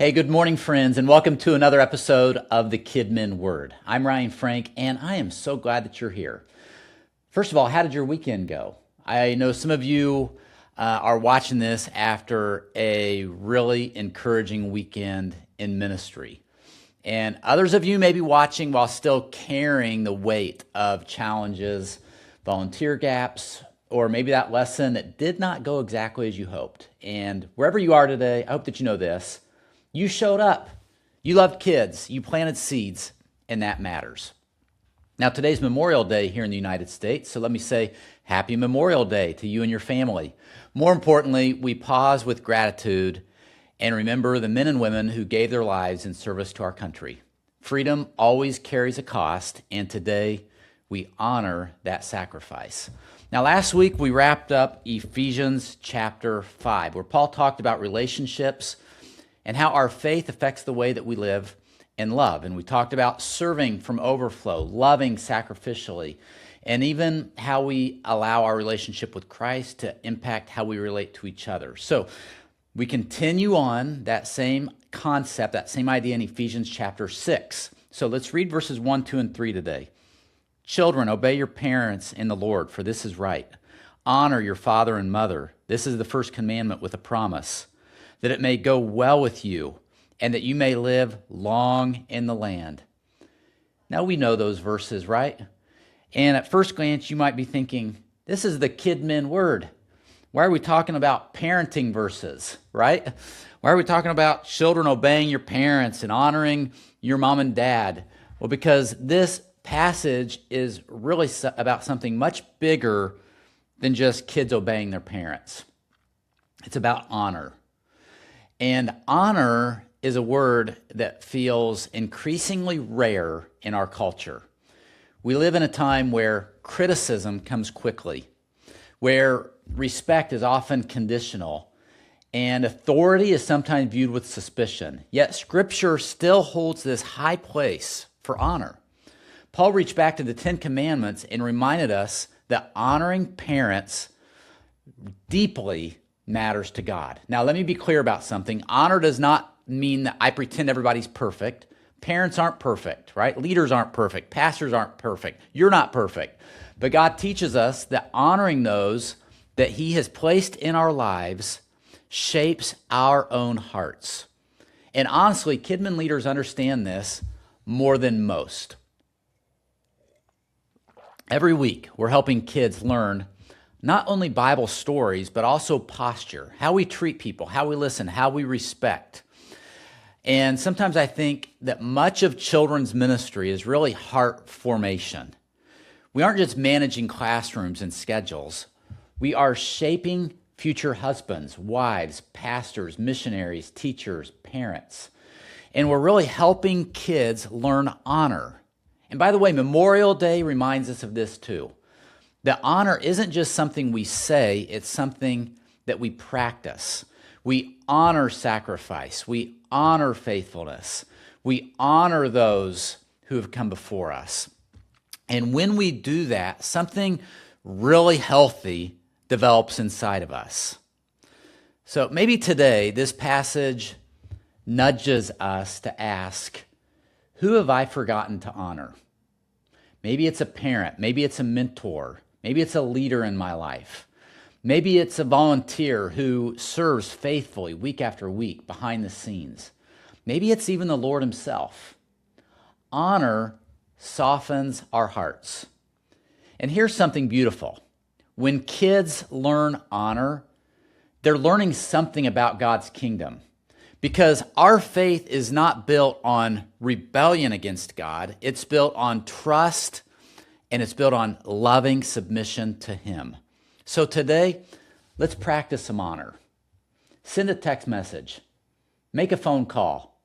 Hey, good morning, friends, and welcome to another episode of the KidMin Word. I'm Ryan Frank, and I am so glad that you're here. First of all, how did your weekend go? I know some of you are watching this after a really encouraging weekend in ministry. And others of you may be watching while still carrying the weight of challenges, volunteer gaps, or maybe that lesson that did not go exactly as you hoped. And wherever you are today, I hope that you know this. You showed up. You loved kids. You planted seeds, and that matters. Now, today's Memorial Day here in the United States, so let me say Happy Memorial Day to you and your family. More importantly, we pause with gratitude and remember the men and women who gave their lives in service to our country. Freedom always carries a cost, and today we honor that sacrifice. Now, last week we wrapped up Ephesians chapter 5, where Paul talked about relationships and how our faith affects the way that we live and love. And we talked about serving from overflow, loving sacrificially, and even how we allow our relationship with Christ to impact how we relate to each other. So we continue on that same concept, that same idea in Ephesians chapter 6. So let's read verses 1, 2, and 3 today. Children, obey your parents in the Lord, for this is right. Honor your father and mother. This is the first commandment with a promise, that it may go well with you, and that you may live long in the land. Now we know those verses, right? And at first glance, you might be thinking, this is the KidMin Word. Why are we talking about parenting verses, right? Why are we talking about children obeying your parents and honoring your mom and dad? Well, because this passage is really about something much bigger than just kids obeying their parents. It's about honor. And honor is a word that feels increasingly rare in our culture. We live in a time where criticism comes quickly, where respect is often conditional, and authority is sometimes viewed with suspicion. Yet Scripture still holds this high place for honor. Paul reached back to the Ten Commandments and reminded us that honoring parents deeply matters to God. Now, let me be clear about something. Honor does not mean that I pretend everybody's perfect. Parents aren't perfect, right? Leaders aren't perfect. Pastors aren't perfect. You're not perfect. But God teaches us that honoring those that He has placed in our lives shapes our own hearts. And honestly, KidMin leaders understand this more than most. Every week, we're helping kids learn not only Bible stories, but also posture, how we treat people, how we listen, how we respect. And sometimes I think that much of children's ministry is really heart formation. We aren't just managing classrooms and schedules. We are shaping future husbands, wives, pastors, missionaries, teachers, parents. And we're really helping kids learn honor. And by the way, Memorial Day reminds us of this too. That honor isn't just something we say, it's something that we practice. We honor sacrifice. We honor faithfulness. We honor those who have come before us. And when we do that, something really healthy develops inside of us. So maybe today, this passage nudges us to ask, who have I forgotten to honor? Maybe it's a parent. Maybe it's a mentor. Maybe it's a leader in my life. Maybe it's a volunteer who serves faithfully week after week behind the scenes. Maybe it's even the Lord Himself. Honor softens our hearts. And here's something beautiful. When kids learn honor, they're learning something about God's kingdom. Because our faith is not built on rebellion against God. It's built on trust, and it's built on loving submission to Him. So today, let's practice some honor. Send a text message. Make a phone call.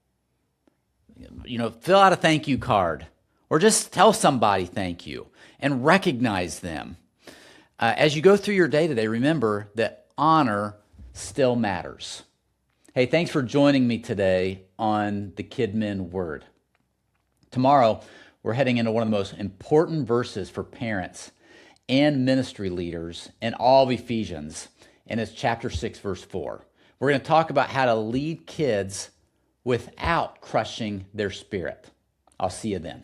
Fill out a thank you card. Or just tell somebody thank you and recognize them. As you go through your day today, remember that honor still matters. Hey, thanks for joining me today on the KidMin Word. Tomorrow, we're heading into one of the most important verses for parents and ministry leaders in all of Ephesians, and it's chapter 6, verse 4. We're going to talk about how to lead kids without crushing their spirit. I'll see you then.